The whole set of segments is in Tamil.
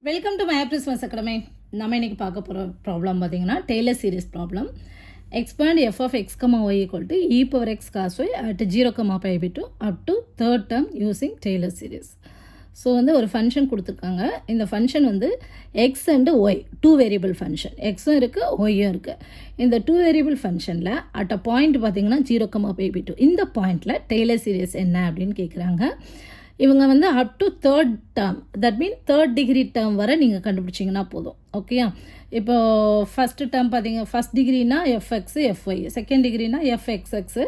Welcome to my Prismas Academy. நம்ம இன்னைக்கு பார்க்க போகிற ப்ராப்ளம் பார்த்தீங்கன்னா Taylor series problem. Expand f of x, y equal to e power x cos y at 0, pi by 2 up to third term using Taylor series. So ஒரு ஃபங்க்ஷன் கொடுத்துருக்காங்க. இந்த function X and Y two variable function, எக்ஸும் இருக்குது ஒய்யும் இருக்குது. இந்த டூ வேரியபிள் ஃபங்க்ஷனில் அட் அ பாயிண்ட் பார்த்தீங்கன்னா 0, pi by 2 இந்த பாயிண்டில் டெய்லர் சீரிஸ் என்ன அப்படின்னு கேட்குறாங்க. இவங்க up to third term, that mean third degree term வரை நீங்கள் கண்டுபிடிச்சிங்கன்னா போதும். ஓகேயா? இப்போ ஃபஸ்ட்டு டேர்ம் பார்த்தீங்க, ஃபஸ்ட் டிகிரினா எஃப்எக்ஸு எஃப்ஒய், செகண்ட் டிகிரினா எஃப்எக்ஸ்எக்ஸு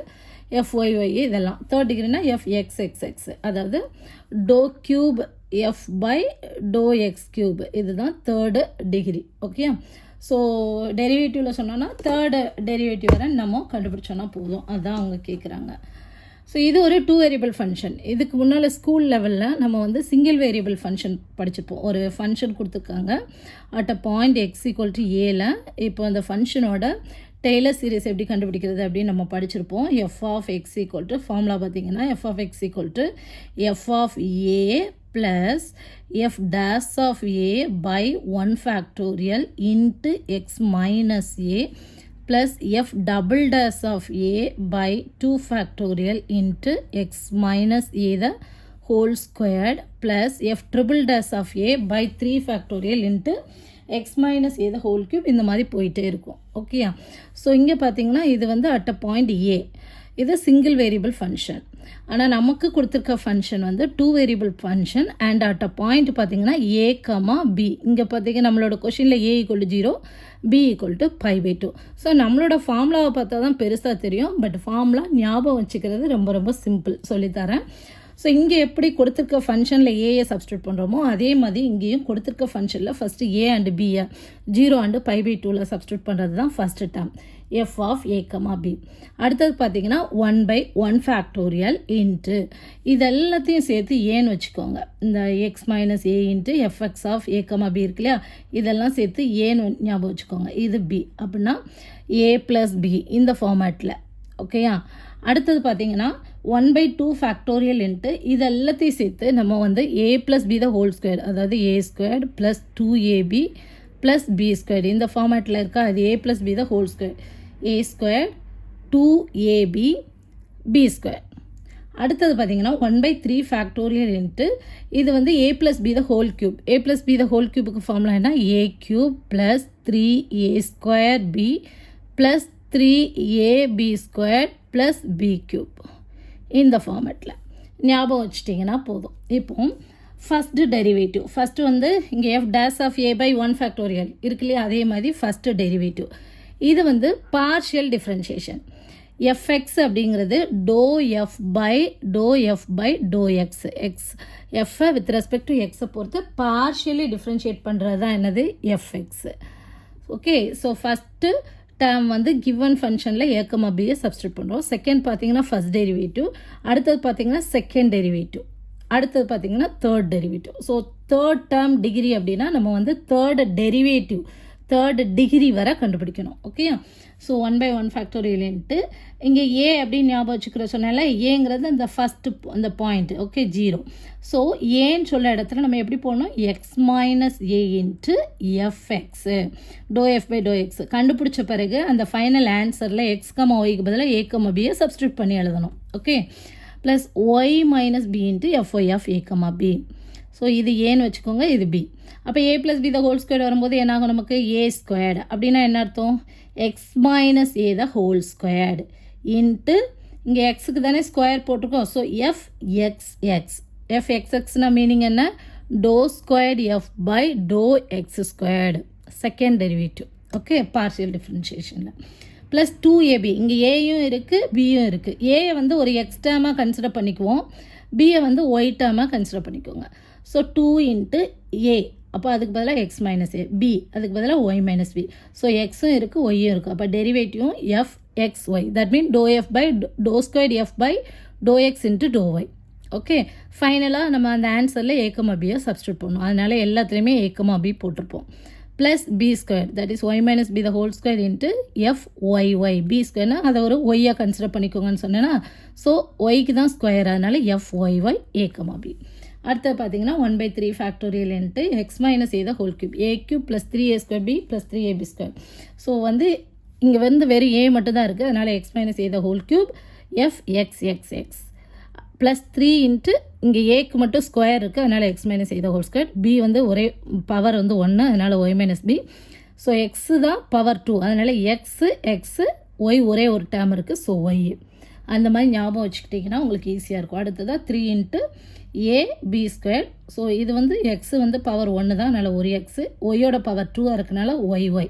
எஃப்ஒய்ஒய், இதெல்லாம் தேர்ட் டிகிரினா எஃப்எக்ஸ்எக்ஸ்எக்ஸ், அதாவது doe cube f by to X cube, இதுதான் தேர்டு டிகிரி. ஓகே, ஸோ டெரிவேட்டிவில் சொன்னோன்னா தேர்டு டெரிவேட்டிவ் வரை நம்ம கண்டுபிடிச்சோன்னா போதும், அதுதான் அவங்க கேட்குறாங்க. ஸோ இது ஒரு டூ வேரியபிள் ஃபங்க்ஷன். இதுக்கு முன்னால் ஸ்கூல் லெவலில் நம்ம சிங்கிள் வேரியபிள் ஃபங்க்ஷன் படிச்சிருப்போம். ஒரு ஃபங்க்ஷன் கொடுத்துருக்காங்க at a point X equal to ஏல. இப்போ அந்த ஃபங்க்ஷனோட டெய்லர் சீரிஸ் எப்படி கண்டுபிடிக்கிறது அப்படின்னு நம்ம படிச்சிருப்போம். F of X equal to formula பார்த்தீங்கன்னா F of X equal to F of A plus F dash of A by 1 factorial into X minus A plus f double dash of a by 2 factorial into x minus a the whole squared plus f triple dash of a by 3 factorial into x minus a the whole cube, இந்த மாதிரி போயிட்டே இருக்கும். ஓகேயா? ஸோ இங்கே பார்த்தீங்கன்னா இது அட் அ பாயிண்ட் ஏ, இது சிங்கிள் வேரியபிள் ஃபங்க்ஷன். ஆனால் நமக்கு கொடுத்துருக்க function two variable function and at a point பார்த்தீங்கன்னா ஏ கமா பி. இங்கே பார்த்தீங்கன்னா நம்மளோட கொஷினில் A equal to 0, B equal to pi by 2. So நம்மளோட ஃபார்முலாவை பார்த்தா தான் பெருசாக தெரியும், பட் ஃபார்முலா ஞாபகம் வச்சுக்கிறது ரொம்ப ரொம்ப சிம்பிள், சொல்லித்தரேன். ஸோ இங்கே எப்படி கொடுத்துருக்க ஃபங்க்ஷனில் ஏயை சப்ஸ்டியூட் பண்ணுறோமோ அதே மாதிரி இங்கேயும் கொடுத்துருக்க ஃபங்க்ஷனில் ஃபஸ்ட்டு ஏ அண்டு பியை 0 அண்டு பை பை 2ல் சப்ஸ்டியூட் பண்ணுறது தான் first term f of A comma b. அடுத்தது பார்த்தீங்கன்னா 1 by 1 factorial இன்ட்டு இது எல்லாத்தையும் சேர்த்து ஏன்னு வச்சுக்கோங்க. இந்த x minus A into FX of A comma b இருக்கு இல்லையா, இதெல்லாம் சேர்த்து ஏன்னு ஞாபகம் வச்சுக்கோங்க. இது பி, அப்படின்னா ஏ ப்ளஸ் பி இந்த ஃபார்மேட்டில். ஓகேயா? அடுத்தது பார்த்தீங்கன்னா 1 by 2 factorial இன்ட்டு இது எல்லாத்தையும் சேர்த்து நம்ம A plus B the whole square, அதாவது A square plus 2ab plus B square இந்த ஃபார்மேட்டில் இருக்கா, அது A plus B the whole square, A square 2ab B square. அடுத்தது பார்த்தீங்கன்னா 1 by 3 factorial இன்ட்டு இது A plus B the whole cube, A plus B the whole கியூபுக்கு ஃபார்முலா என்ன, A cube plus 3a square B plus 3ab square plus B cube, இந்த ஃபார்மேட்டில் ஞாபகம் வச்சிட்டிங்கன்னா போதும். இப்போ ஃபஸ்ட்டு டெரிவேட்டிவ், ஃபஸ்ட்டு இங்கே f dash of A by 1 factorial இருக்கு இல்லையா, அதே மாதிரி ஃபஸ்ட்டு டெரிவேட்டிவ். இது பார்ஷியல் டிஃப்ரென்ஷியேஷன். எஃப்எக்ஸ் அப்படிங்கிறது doe F by to x, x எஃப்ஐ வித் ரெஸ்பெக்ட் டு எக்ஸை பொறுத்து பார்ஷியலி டிஃப்ரென்ஷியேட் பண்ணுறது தான் என்னது f x. Okay, so first term given ஃபங்க்ஷனில் ஏக்கமா பியை சப்ஸ்டியூட் பண்ணுறோம். செகண்ட் பார்த்தீங்கன்னா ஃபஸ்ட் டெரிவேட்டிவ், அடுத்தது பார்த்தீங்கன்னா செகண்ட் டெரிவேட்டிவ், அடுத்தது பார்த்தீங்கன்னா third derivative. So third term degree அப்படின்னா நம்ம தேர்டு டெரிவேட்டிவ் தேர்டு டிகிரி வரை கண்டுபிடிக்கணும். Okay, so 1 by 1 factorial into இங்கே ஏ அப்படின்னு ஞாபகம் வச்சுக்கிற சொன்னால ஏங்கிறது அந்த ஃபஸ்ட்டு அந்த பாயிண்ட். ஓகே, 0. ஸோ ஏன்னு சொல்ல இடத்துல நம்ம எப்படி போடணும், x minus A into f x doe F by to x கண்டுபிடிச்ச பிறகு அந்த ஃபைனல் ஆன்சரில் எக்ஸ் கமா ஒய்க்கு பதிலாக ஏ கமா பியை சப்ஸ்டியூட் பண்ணி எழுதணும். Okay, plus Y minus B into FY of A comma B. So இது ஏன்னு வச்சுக்கோங்க, இது பி. அப்போ A plus B the whole square வரும்போது என்னாகும், நமக்கு ஏ ஸ்கொயர்டு அப்படின்னா என்ன அர்த்தம், X minus A the whole squared into இங்கே எக்ஸுக்கு தானே ஸ்கொயர் போட்டிருக்கோம். So F X X, F X எக்ஸ்னா மீனிங் என்ன, doe squared F by to X squared second derivative. Okay, partial டிஃப்ரென்ஷியேஷனில் ப்ளஸ் 2ab, இங்கே ஏயும் இருக்குது பியும் இருக்குது. ஏயை ஒரு எக்ஸ் டேர்மாக கன்சிடர் பண்ணிக்குவோம், பியை ஒய் டேர்மாக கன்சிடர் பண்ணிக்கோங்க. ஸோ 2 இன்ட்டு ஏ, அப்போ அதுக்கு பதிலாக எக்ஸ் மைனஸ் ஏ, பி அதுக்கு பதிலாக ஒய் மைனஸ் பி. ஸோ எக்ஸும் இருக்குது ஒய்யும் இருக்குது, அப்போ டெரிவேட்டிவும் F X Y, that mean doe F by doe square F by to X into doe Y. Okay, ஃபைனலாக நம்ம அந்த ஆன்சரில் ஏக்கமா பியை சப்ஸ்டியூட் பண்ணணும், அதனால் எல்லாத்துலேயுமே ஏக்கமா பி போட்டிருப்போம். Plus B square, that is Y minus B the whole square into F Y Y, B ஸ்கொயர்னா அதை ஒரு ஒய்யாக கன்சிடர் பண்ணிக்கோங்கன்னு சொன்னேன்னா, ஸோ ஒய்க்கு தான் ஸ்கொயர், அதனால் F Y Y A comma B. அடுத்து பார்த்தீங்கன்னா 1/3 factorial into X minus A the whole cube A cube plus 3a² b plus 3ab². So வந்து இங்கே வந்து வெறும் ஏ மட்டும் தான் இருக்குது, அதனால் X minus A the whole cube F X X X plus 3 into இங்கே ஏக்கு மட்டும் ஸ்கொயர் இருக்குது, அதனால் X minus A the whole square. B வந்து ஒரே பவர் வந்து 1, அதனால் Y minus B. So X தான் பவர் 2, அதனால் எக்ஸு ஒய் ஒரே ஒரு டேர்ம் இருக்குது, ஸோ ஒய். அந்த மாதிரி ஞாபகம் வச்சுக்கிட்டிங்கன்னா உங்களுக்கு ஈஸியாக இருக்கும். அடுத்ததாக 3 இன்ட்டு ஏ பி ஸ்கொயர். ஸோ இது வந்து எக்ஸு வந்து பவர் 1 தான், அதனால் ஒரு எக்ஸு, ஒய்யோட பவர் 2 இருக்கனால ஒய் ஒய்.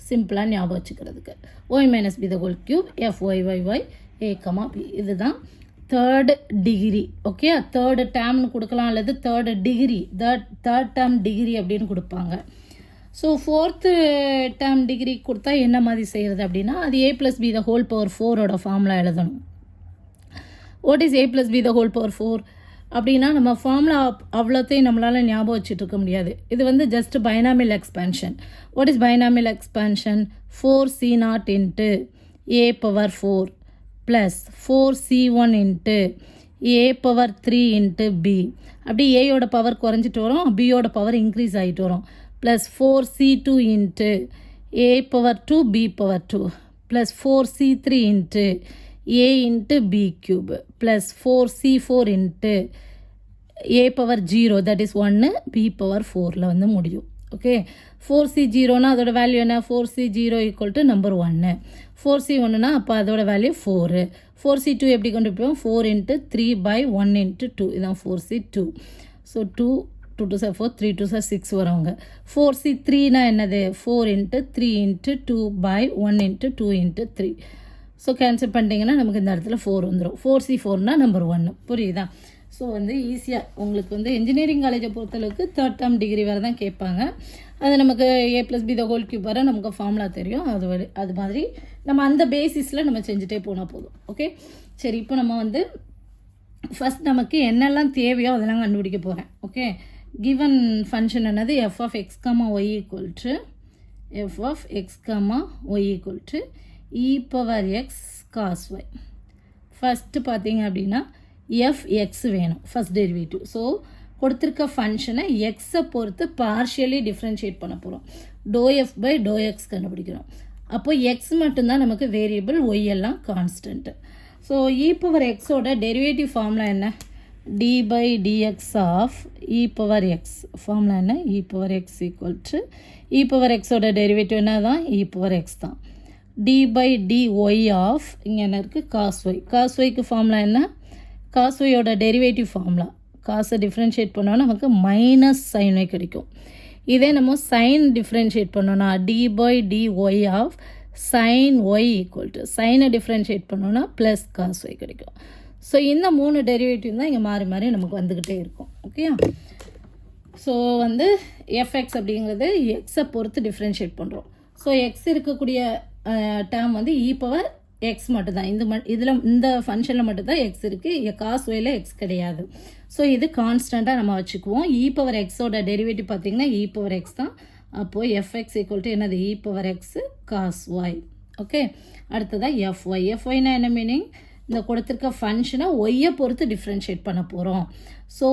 சிம்பிளாக ஞாபகம் வச்சுக்கிறதுக்கு Y minus B the whole cube F Y Y Y A comma B. இதுதான் தேர்டு டிகிரி. ஓகே, தேர்டு டேர்ம்னு கொடுக்கலாம், அல்லது third degree, third term degree அப்படின்னு கொடுப்பாங்க. ஸோ ஃபோர்த்து டேர்ம் டிகிரி கொடுத்தா என்ன மாதிரி செய்கிறது அப்படின்னா, அது A plus B the whole power 4ஓட ஃபார்முலா எழுதணும். What is A plus B the whole power 4 அப்படின்னா நம்ம ஃபார்முலா அவ்வளோத்தையும் நம்மளால் ஞாபகம் வச்சுட்டு இருக்க முடியாது. இது வந்து just binomial expansion. What is binomial expansion? 4c0 into A power 4 plus 4c1 into A power 3 into B. அப்படி ஏயோட பவர் குறைஞ்சிட்டு வரும், பியோட பவர் இன்க்ரீஸ் ஆகிட்டு வரும். Plus 4c2 into A power 2 B power 2 plus 4c3 into A into B cube plus 4c4 into A power 0 that is 1 B power 4ல் வந்து முடியும். ஓகே, 4c0னா அதோட வேல்யூ என்ன? 4c0 equal to number 1. 4c1னா அப்போ அதோட வேல்யூ 4. 4c2 எப்படி கொண்டு போவோம்? 4 இன்ட்டு 3 பை 1 இன்ட்டு 2, இதுதான் 4c2. ஸோ 2 2 2 4 3 2 6 வரவங்க. 4c3னா என்னது? 4 into 3 into 2 by 1 into 2 into 3. So cancel பண்ணிட்டீங்கன்னா நமக்கு இந்த இடத்துல 4 வந்துடும். 4c4னா நம்பர் 1. புரியுதா? ஸோ வந்து ஈஸியாக உங்களுக்கு வந்து இன்ஜினியரிங் காலேஜை பொறுத்தளவுக்கு தேர்ட் டேர்ம் டிகிரி வரை தான் கேட்பாங்க. அது நமக்கு A plus B the whole cube வரை நமக்கு ஃபார்முலா தெரியும். அது மாதிரி நம்ம அந்த பேசிஸில் நம்ம செஞ்சுட்டே போனால் போதும். ஓகே, சரி, இப்போ நம்ம வந்து ஃபஸ்ட் நமக்கு என்னெல்லாம் தேவையோ அதெல்லாம் கண்டுபிடிக்க போகிறேன். ஓகே, given function என்னது? f of x, y equal to f of x, y equal to e power x cos y. First பார்த்தீங்க அப்படின்னா fx வேணும், ஃபஸ்ட் டெரிவேட்டிவ். ஸோ கொடுத்துருக்க ஃபங்க்ஷனை எக்ஸை பொறுத்து பார்ஷியலி டிஃப்ரென்ஷியேட் பண்ண போகிறோம். ∂f பை ∂x கண்டுபிடிக்கிறோம். அப்போ எக்ஸ் மட்டும்தான் நமக்கு வேரியபிள், ஒய் எல்லாம் கான்ஸ்டன்ட்டு. ஸோ இ பவர் எக்ஸோட டெரிவேட்டிவ் ஃபார்முலா என்ன? D by DX of E power X. Formula என்ன? E power X equal to E power எக்ஸோட டெரிவேட்டிவ் என்ன தான்? இ பவர் எக்ஸ் தான். D by D Y of இங்கே என்ன இருக்குது? Cos Y. காஸ் ஒய்க்கு ஃபார்முலா என்ன? காஸ் ஒய்யோட டெரிவேட்டிவ் ஃபார்முலா. காசை டிஃப்ரென்ஷியேட் பண்ணோன்னா நமக்கு மைனஸ் சைன் ஒய் கிடைக்கும். இதே நம்ம சைன் டிஃப்ரென்ஷியேட் பண்ணோன்னா D by D Y of sine Y equal to சைனை டிஃப்ரென்ஷியேட் பண்ணோன்னா ப்ளஸ் காஸ் ஒய் கிடைக்கும். ஸோ இந்த 3 டெரிவேட்டிவ் தான் இங்கே மாறி மாறி நமக்கு வந்துக்கிட்டே இருக்கும். ஓகேயா? ஸோ வந்து எஃப்எக்ஸ் அப்படிங்கிறது எக்ஸை பொறுத்து டிஃப்ரென்ஷியேட் பண்ணுறோம். ஸோ எக்ஸ் இருக்கக்கூடிய டேர்ம் வந்து இ பவர் எக்ஸ் மட்டும்தான். இதில் இந்த ஃபங்க்ஷனில் மட்டும்தான் எக்ஸ் இருக்குது, காஸ் ஒயில் எக்ஸ் கிடையாது. ஸோ இது கான்ஸ்டண்ட்டாக நம்ம வச்சுக்குவோம். இ பவர் எக்ஸோட டெரிவேட்டிவ் பார்த்திங்கன்னா இ பவர் எக்ஸ் தான். அப்போது எஃப்எக்ஸ் ஈக்குவல் டு என்னது? E power X cos Y. Okay, அடுத்ததாக எஃப்ஒய். எஃப்ஒய்னா என்ன மீனிங்? இந்த கொடுத்துருக்க ஃபங்க்ஷனை ஒய்யை பொறுத்து டிஃப்ரென்ஷியேட் பண்ண போகிறோம். ஸோ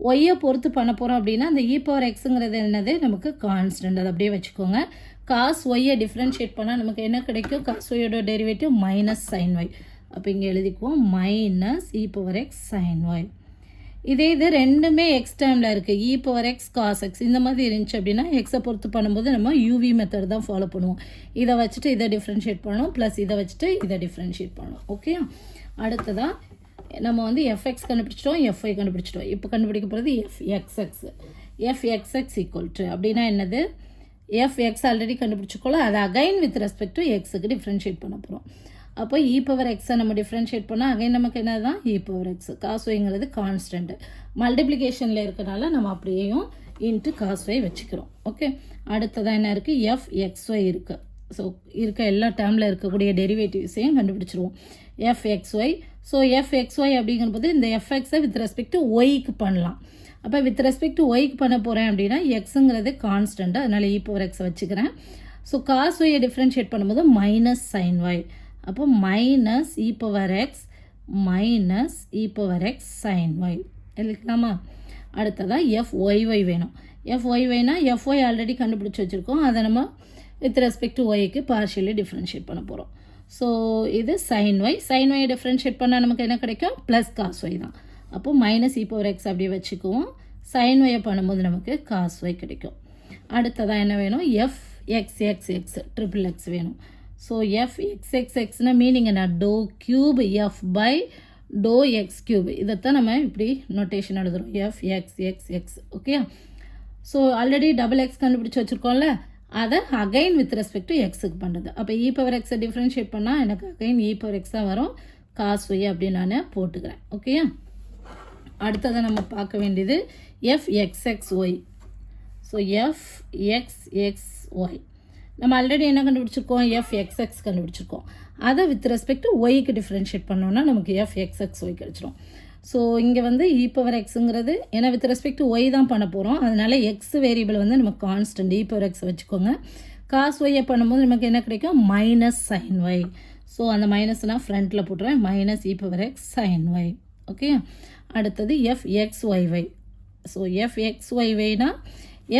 ஒய்யை பொறுத்து பண்ண போகிறோம் அப்படின்னா அந்த இ பவர் எக்ஸுங்கிறது என்னது? நமக்கு கான்ஸ்டன்ட், அதை அப்படியே வச்சுக்கோங்க. காஸ் ஒய்யை டிஃப்ரென்ஷியேட் பண்ணால் நமக்கு என்ன கிடைக்கும்? காஸ் ஒய்யோட டெரிவேட்டிவ் மைனஸ் சைன் ஒய். அப்போ இங்கே எழுதிக்குவோம் minus E power X sine Y. இதே இது ரெண்டுமே எக்ஸ் டைமில் இருக்குது, E power X cos X இந்த மாதிரி இருந்துச்சு அப்படின்னா எக்ஸை பொறுத்து பண்ணும்போது நம்ம யூவி மெத்தட் தான் ஃபாலோ பண்ணுவோம். இதை வச்சுட்டு இதை டிஃப்ரென்ஷியேட் பண்ணணும், ப்ளஸ் இதை வச்சுட்டு இதை டிஃப்ரென்ஷியேட் பண்ணணும். ஓகே, அடுத்ததாக நம்ம வந்து எஃப்எக்ஸ் கண்டுபிடிச்சிட்டோம், எஃப்ஐ கண்டுபிடிச்சிட்டோம். இப்போ கண்டுபிடிக்க போகிறது எஃப்எக்ஸ்எக்ஸ். எஃப்எக்ஸ்எக்ஸ் ஈக்குவல் டு அப்படின்னா என்னது? எஃப்எக்ஸ் ஆல்ரெடி கண்டுபிடிச்சிக்கோல, அதை அகைன் வித் ரெஸ்பெக்ட் டு எக்ஸுக்கு டிஃப்ரென்ஷியேட் பண்ண போகிறோம். அப்போ இ பவர் எக்ஸை நம்ம டிஃப்ரென்ஷியேட் பண்ணால் அகைன் நமக்கு என்ன தான்? E power X. Cos ஒய்ங்கிறது constant, மல்டிப்ளிகேஷனில் இருக்கிறனால நம்ம அப்படியேயும் இன்ட்டு காஸ் ஒய் வச்சுக்கிறோம். ஓகே, அடுத்ததான் என்ன இருக்குது? எஃப்எக்ஸ்ஒய் இருக்குது. ஸோ இருக்க எல்லா டேர்மில் இருக்கக்கூடிய டெரிவேட்டிவ்ஸையும் கண்டுபிடிச்சிருவோம். எஃப்எக்ஸ்ஒய். ஸோ எஃப்எக்ஸ்ஒய் அப்படிங்கும்போது இந்த எஃப்எக்ஸை வித் ரெஸ்பெக்ட் டு ஒய்க்கு பண்ணலாம். அப்போ வித் ரெஸ்பெக்ட் டு ஒய்க்கு பண்ண போகிறேன் அப்படின்னா எக்ஸுங்கிறது கான்ஸ்டன்ட், அதனால் இ பவர் எக்ஸை வச்சுக்கிறேன். ஸோ காஸ் ஒய்யை டிஃப்ரென்ஷியேட் பண்ணும்போது மைனஸ் சைன் ஒய். அப்போ minus E power X minus E power X sine Y. எழுதிக்கலாமா? அடுத்ததாக FYY வேணும். FYYனா FY ஆல்ரெடி கண்டுபிடிச்சி வச்சுருக்கோம். அதை நம்ம வித் ரெஸ்பெக்ட் டு ஒய்க்கு பார்ஷியலி டிஃப்ரென்ஷியேட் பண்ண போகிறோம். ஸோ இது sin y. sin y differentiate பண்ணால் நமக்கு என்ன கிடைக்கும்? ப்ளஸ் cos y தான். அப்போது மைனஸ் e⁻x அப்படியே வச்சுக்குவோம். sin y பண்ணும்போது நமக்கு cos y கிடைக்கும். அடுத்ததாக என்ன வேணும்? FXXX ட்ரிபிள் எக்ஸ் வேணும். ஸோ FXXXனா மீனிங் என்ன? டோ cube F by to X cube. இதைத்தான் நம்ம இப்படி நோட்டேஷன் எழுதுகிறோம். FXXX. Okay. So already double X கண்டுபிடிச்சி வச்சுருக்கோம்ல, அதை அகைன் வித் ரெஸ்பெக்ட் டு எக்ஸுக்கு பண்ணுறது. அப்போ e⁻x டிஃப்ரென்ஷியேட் பண்ணால் எனக்கு அகைன் e⁻x தான் வரும். cos y அப்படின்னு நான் போட்டுக்கிறேன். ஓகேயா? அடுத்ததை நம்ம பார்க்க வேண்டியது FXXY. ஸோ FXXY நம்ம ஆல்ரெடி என்ன கண்டுபிடிச்சிருக்கோம்? FXX கண்டுபிடிச்சிருக்கோம். அதை வித் ரெஸ்பெக்ட் டு ஒய்க்கு டிஃப்ரென்ஷியேட் பண்ணோன்னா நமக்கு FXXY கிடச்சிரும். ஸோ இங்கே வந்து e⁻xங்கிறது ஏன்னா வித் ரெஸ்பெக்ட் டு ஒய் தான் பண்ண போகிறோம். அதனால் எக்ஸ் வேரியபிள் வந்து நமக்கு கான்ஸ்டன்ட் e⁻x வச்சுக்கோங்க. cos y பண்ணும்போது நமக்கு என்ன கிடைக்கும்? Minus sin y. ஸோ அந்த மைனஸ்னால் ஃப்ரண்ட்டில் போட்டுருவேன். Minus e⁻x sin y. Okay. அடுத்தது FXYY. ஸோ FXYYனா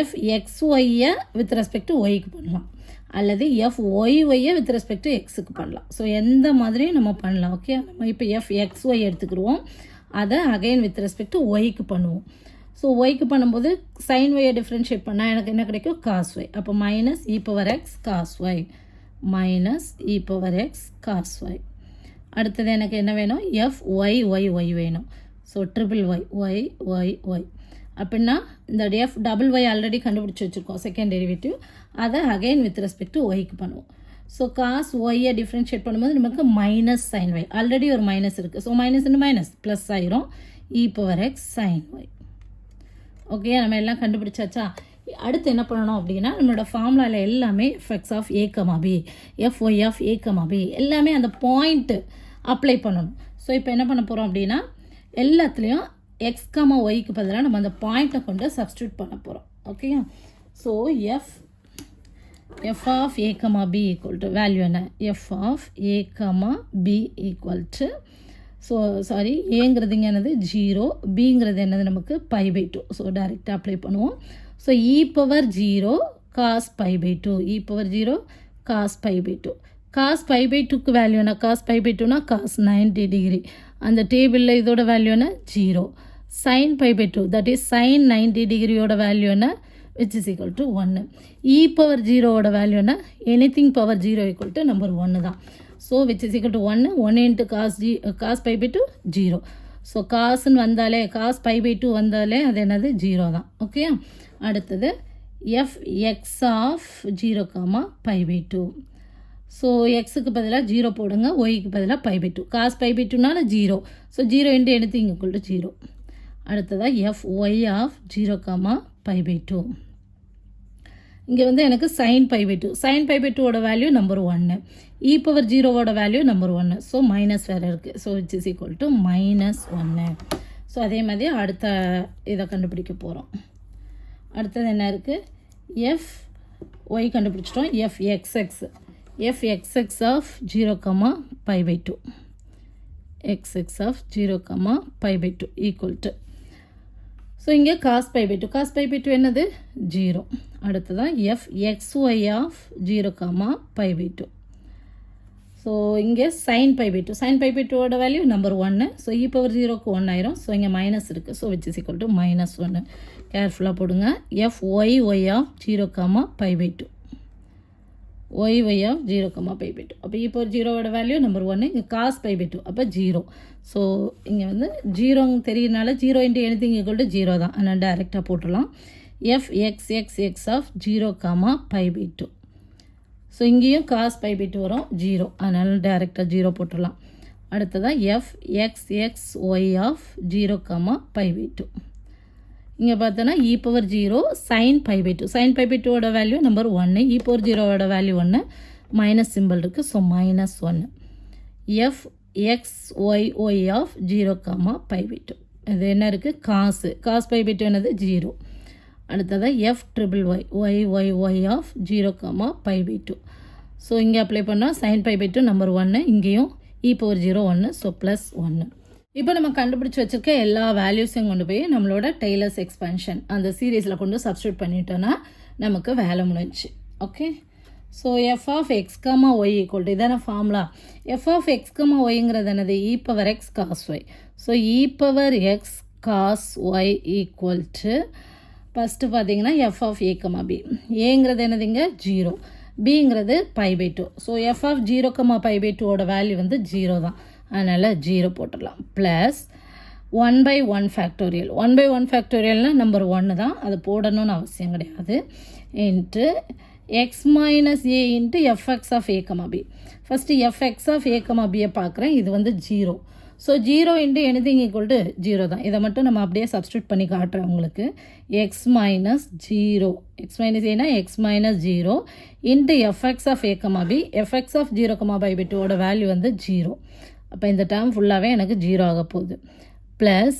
FXYயை வித் ரெஸ்பெக்ட் டு ஒய்க்கு பண்ணலாம், அல்லது FYYயை வித் ரெஸ்பெக்ட் டு எக்ஸுக்கு பண்ணலாம். ஸோ எந்த மாதிரியும் நம்ம பண்ணலாம். ஓகே. நம்ம இப்போ FXY எடுத்துக்கிடுவோம். அதை அகைன் வித் ரெஸ்பெக்ட் டு ஒய்க்கு பண்ணுவோம். ஸோ ஒய்க்கு பண்ணும்போது sin yயை டிஃப்ரென்ஷியேட் பண்ணால் எனக்கு என்ன கிடைக்கும்? cos y. அப்போ minus e⁻x cos y. Minus e⁻x cos y. அடுத்தது எனக்கு என்ன வேணும்? FYYY வேணும். So triple y. அப்படின்னா இந்த டபுள் ஒய் ஆல்ரெடி கண்டுபிடிச்சி வச்சுருக்கோம் செகண்ட் டெரிவேட்டிவ். அதை அகைன் வித் ரெஸ்பெக்ட் டு ஒய்க்கு பண்ணுவோம். ஸோ cos ஒய்யை டிஃப்ரென்ஷியேட் பண்ணும்போது நமக்கு மைனஸ் sin y. ஆல்ரெடி ஒரு மைனஸ் இருக்குது. ஸோ மைனஸ் மைனஸ் ப்ளஸ் ஆயிரும். e⁻x sin y. ஓகே. நம்ம எல்லாம் கண்டுபிடிச்சாச்சா? அடுத்து என்ன பண்ணணும் அப்படின்னா, நம்மளோட ஃபார்முலாவில் எல்லாமே fx of a, b, fy of a, b எல்லாமே அந்த பாயிண்ட்டு அப்ளை பண்ணணும். ஸோ இப்போ என்ன பண்ண போகிறோம் அப்படின்னா, எல்லாத்துலேயும் x, yக்கு பதிலாக நம்ம அந்த பாயிண்ட்டை கொண்டு சப்ஸ்டியூட் பண்ண போகிறோம். ஓகேயா? So f of a, b equal to value என்ன? f of a, b equal to sorry ஏங்கிறது இங்கே என்னது 0, பிங்கிறது என்னது நமக்கு π/2. ஸோ டைரெக்டாக அப்ளை பண்ணுவோம். So e⁻0 cos π/2, e⁻0 cos π/2. cos π/2க்கு வேல்யூ என்ன? cos π/2னா cos 90 டிகிரி. அந்த டேபிளில் இதோட வேல்யூ என்ன? 0. sin π/2 தட் இஸ் sin 90 டிகிரியோட வேல்யூ என்ன? which is equal to 1. e⁻0ஓட வேல்யூ என்ன? anything power 0 equal to number 1 தான். So which is equal to 1 into cos π/2 0. So காசுன்னு வந்தாலே cos π/2 வந்தாலே அது என்னது? 0 தான். ஓகே. அடுத்தது fx ஆஃப் 0, π/2. ஸோ எக்ஸுக்கு பதிலாக 0 போடுங்க, ஒய்க்கு பதிலாக π/2. cos π/2னால 0. So 0 into anything equal to 0. அடுத்ததாக fy ஆஃப் 0, π/2. இங்கே வந்து எனக்கு sin π/2. sin π/2ஓட வேல்யூ நம்பர் 1, e⁻0ஓட வேல்யூ நம்பர் 1. ஸோ மைனஸ் வேறு இருக்குது. So which is equal to -1. So அதே மாதிரி அடுத்த இதை கண்டுபிடிக்க போகிறோம். அடுத்தது என்ன இருக்குது? ஒய் கண்டுபிடிச்சிட்டோம். fxx of 0, π/2. xx of 0, π/2 equal to so இங்கே cos π/2. cos π/2 என்னது? 0. அடுத்ததான் fxy ஆஃப் 0, π/2. ஸோ இங்கே sin π/2. sin π/2ஓட வேல்யூ நம்பர் 1. ஸோ e⁻0க்கு 1 ஆயிரும். ஸோ இங்கே மைனஸ் இருக்குது. So which is equal to -1. கேர்ஃபுல்லாக போடுங்க. fyy of 0, π/2. y of 0, π/2. அப்போ e⁻0ஓட வேல்யூ நம்பர் 1. இங்கே cos π/2 அப்போ 0. ஸோ இங்கே வந்து 0 தெரியறனால 0 into anything equal to 0 தான். ஆனால் டைரெக்டாக போட்டுடலாம். fxx of 0, π/2. ஸோ இங்கேயும் cos π/2 வரும் 0. அதனால் டைரெக்டாக 0 போட்டுடலாம். அடுத்ததாக fxxy ஆஃப் 0, π/2. இங்கே பார்த்தோன்னா e⁻0 sin π/2. sin π/2ஓட வேல்யூ நம்பர் 1, e⁻0ஓட வேல்யூ 1, மைனஸ் சிம்பிள் இருக்குது. ஸோ -1. fxyy of 0, π/2. இது என்ன இருக்குது? cos π/2 என்னது? 0. அடுத்ததாக fyy ஆஃப் 0, π/2. ஸோ இங்கே அப்ளை பண்ணால் sin π/2 நம்பர் 1, இங்கேயும் e⁻0 1. ஸோ +1. இப்போ நம்ம கண்டுபிடிச்சி வச்சுருக்க எல்லா வேல்யூஸையும் கொண்டு போய் நம்மளோட டெய்லர்ஸ் எக்ஸ்பென்ஷன் அந்த சீரீஸில் கொண்டு சப்ஸ்டியூட் பண்ணிட்டோன்னா நமக்கு வேலை முடிஞ்சிச்சு. Okay, so F of X comma Y equal to இதான formula. F of X comma ஒய்ங்கிறது என்னது? E power X cos Y. So E power X cos Y equal to first பார்த்தீங்கன்னா F of A comma B. ஏங்கிறது என்னதுங்க? 0. பிங்கிறது π/2. ஸோ எஃப் ஆஃப் 0, π/2ஓட வேல்யூ வந்து 0 தான். அதனால் 0 போட்டுடலாம். Plus 1/1 factorial. 1/1 ஃபேக்டோரியல்னால் நம்பர் 1 தான், அது போடணும்னு அவசியம் கிடையாது. Into X minus A into FX of A comma B. First F X of A comma பியை பார்க்குறேன். இது வந்து 0. So 0 into anything equal to 0 தான். இதை மட்டும் நம்ம அப்படியே சப்ஸ்டியூட் பண்ணி காட்டுறேன் உங்களுக்கு. எக்ஸ் மைனஸ் 0, எக்ஸ் மைனஸ் ஏன்னா X minus 0 into FX of A comma B. FX of 0, π/2ஓட வேல்யூ வந்து 0. அப்போ இந்த டேர்ம் ஃபுல்லாகவே எனக்கு 0 ஆக போகுது. Plus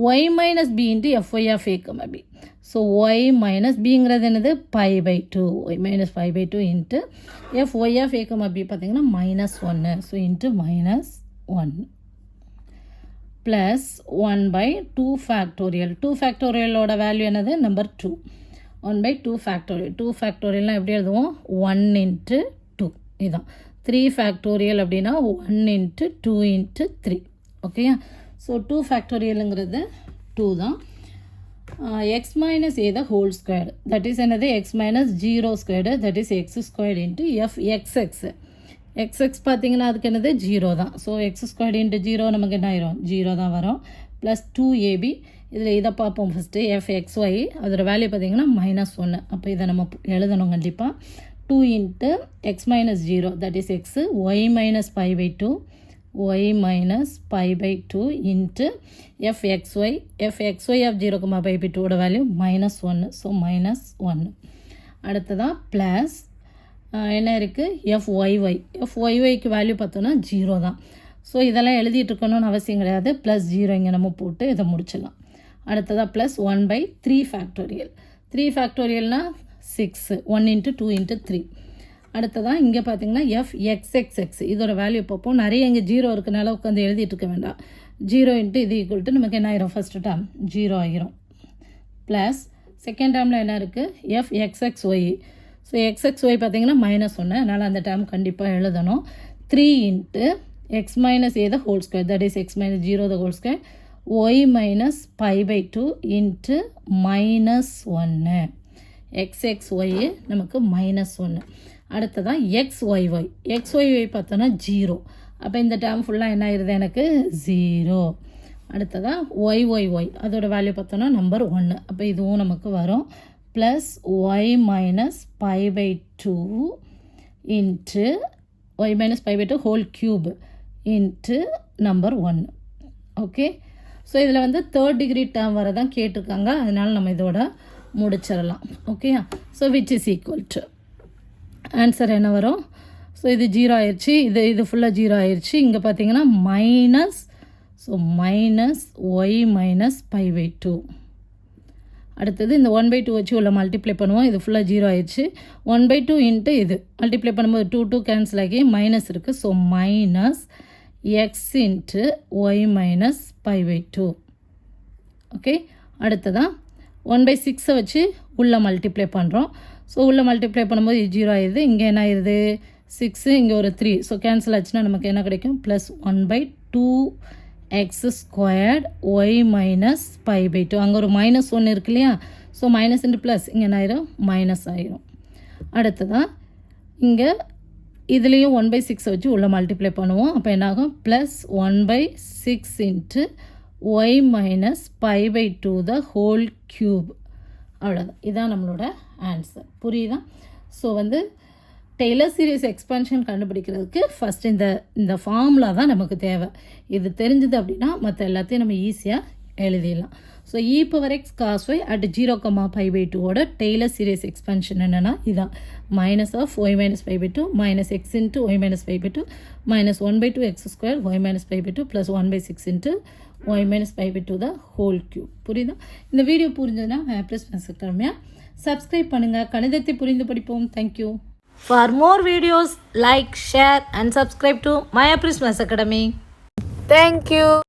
Y minus B into FY of A comma B. So Y minus பிங்கிறது என்னது? π/2. Y minus π/2 into FY of A comma B பார்த்தீங்கன்னா -1. So into -1 plus 1/2 factorial. 2 ஃபேக்டோரியலோட வேல்யூ என்னது? நம்பர் 2. 1/2 ஃபேக்டோரியல். 2 ஃபேக்டோரியல்னால் எப்படி எழுதுவோம்? 1 இன்ட்டு 2 இதுதான். 3 ஃபேக்டோரியல் அப்படின்னா 1 இன்ட்டு 2 இன்ட்டு 3. ஓகேயா? ஸோ 2 ஃபேக்டோரியலுங்கிறது 2 தான். X minus A the whole square, that is என்னது? X minus 0 squared, that is X squared into XX. XX பார்த்தீங்கன்னா அதுக்கு என்னது? 0 தான். ஸோ எக்ஸ் ஸ்கொயர்டு இன்ட்டு 0 நமக்கு என்ன ஆயிரும்? 0 தான் வரும். Plus 2ab. இதில் இதை பார்ப்போம் ஃபஸ்ட்டு. எஃப்எக்ஸ்ஒய் அதோட வேல்யூ பார்த்தீங்கன்னா -1. அப்போ இதை நம்ம எழுதணும் கண்டிப்பாக. 2 into X minus 0, that is X. Y minus π/2, y minus π/2 into fxy. fxy of 0, π/2ஓட வேல்யூ -1. ஸோ -1. அடுத்ததான் ப்ளஸ் என்ன இருக்குது? fyyக்கு வேல்யூ பார்த்தோன்னா 0 தான். ஸோ இதெல்லாம் எழுதிட்டு இருக்கணும்னு அவசியம் கிடையாது. ப்ளஸ் 0 இங்கே நம்ம போட்டு இதை முடிச்சிடலாம். அடுத்ததாக ப்ளஸ் 1/3 ஃபேக்டோரியல். 3 ஃபேக்டோரியல்னால் 6. 1 into 2 into 3. அடுத்ததான் இங்கே பார்த்தீங்கன்னா எஃப்எக்ஸ்எக்ஸ் இதோட வேல்யூ பார்ப்போம். நிறைய இங்கே 0 இருக்கனால உட்காந்து எழுதிட்டு இருக்க வேண்டாம். 0 இன்ட்டு இது ஈக்குவல் டு நமக்கு என்ன ஆயிரும்? ஃபஸ்ட்டு டேர்ம் 0 ஆகிரும். ப்ளஸ் செகண்ட் டேர்மில் என்ன இருக்குது? எஃப்எக்ஸ்எக்ஸ்ஒய். ஸோ எக்ஸ்எக்ஸ்ஒய் பார்த்தீங்கன்னா -1. அதனால் அந்த டேர்ம் கண்டிப்பாக எழுதணும். 3 into X minus A the whole square, that is X minus 0 the whole square. Y minus π/2 into -1. XXY நமக்கு -1. அடுத்ததான் எக்ஸ்ஒய்ஒய். எக்ஸ்ஒய்ஒய் பார்த்தோன்னா 0. அப்போ இந்த டேர்ம் ஃபுல்லாக என்ன ஆயிடுது? எனக்கு 0. அடுத்ததாக ஒய்ஒய்ஒய் அதோட வேல்யூ பார்த்தோன்னா நம்பர் 1. அப்போ இதுவும் நமக்கு வரும். Plus Y minus π/2 into Y minus π/2 whole cube into number 1. Okay, so இதில் வந்து 3rd டிகிரி டேர்ம் வர தான் கேட்டிருக்காங்க. அதனால் நம்ம இதோட முடிச்சிடலாம். ஓகேயா? So which is equal to answer என்ன வரும்? ஸோ இது 0 ஆயிடுச்சு. இது ஃபுல்லாக 0 ஆயிடுச்சு. இங்கே பார்த்தீங்கன்னா minus, so minus Y minus π/2. அடுத்தது இந்த 1/2 வச்சு உள்ள மல்டிப்ளை பண்ணுவோம். இது ஃபுல்லாக 0 ஆயிடுச்சு. 1/2 இன்ட்டு இது மல்டிப்ளை பண்ணும்போது 2 கேன்சல் ஆகி மைனஸ் இருக்குது. So minus X into Y minus π/2. Okay, அடுத்ததான் 1/6 வச்சு உள்ளே மல்டிப்ளை பண்ணுறோம். ஸோ உள்ளே மல்டிப்ளை பண்ணும்போது 0 ஆயிடுது. இங்கே என்ன ஆயிடுது? 6, இங்கே ஒரு 3. ஸோ கேன்சல் ஆச்சுன்னா நமக்கு என்ன கிடைக்கும்? Plus 1/2 X squared Y minus π/2. அங்கே ஒரு -1 இருக்கு இல்லையா? ஸோ மைனஸ் இன்ட்டு ப்ளஸ் இங்கே என்ன ஆயிரும்? மைனஸ் ஆயிரும். அடுத்ததான் இங்கே இதுலேயும் 1/6 வச்சு உள்ளே மல்டிப்ளை பண்ணுவோம். அப்போ என்னாகும்? Plus 1/6 into Y minus π/2 the whole cube. அவ்வளோதான். இதான் நம்மளோட ஆன்சர். புரியுதா? ஸோ வந்து டெய்லர் சீரிஸ் எக்ஸ்பென்ஷன் கண்டுபிடிக்கிறதுக்கு ஃபஸ்ட் இந்த ஃபார்முலா தான் நமக்கு தேவை. இது தெரிஞ்சுது அப்படின்னா மற்ற எல்லாத்தையும் நம்ம ஈஸியாக எழுதிடலாம். So E power X cos Y at 0, π/2ஓட டெய்லர் சீரிஸ் எக்ஸ்பென்ஷன் என்னென்னா இதான். Minus of Y minus π/2 minus X into Y minus π/2 minus 1/2 X square Y minus π/2 plus 1/6 into Y minus π/2 the whole cube. புரியுதா? இந்த வீடியோ புரிஞ்சதுன்னா ப்ளஸ் மெசக்கிழமையாக சப்ஸ்கிரைப் பண்ணுங்கள். கணிதத்தை புரிந்து படிப்போம். Thank you. For more videos, like, share and subscribe to Maya Prismas Academy. Thank you.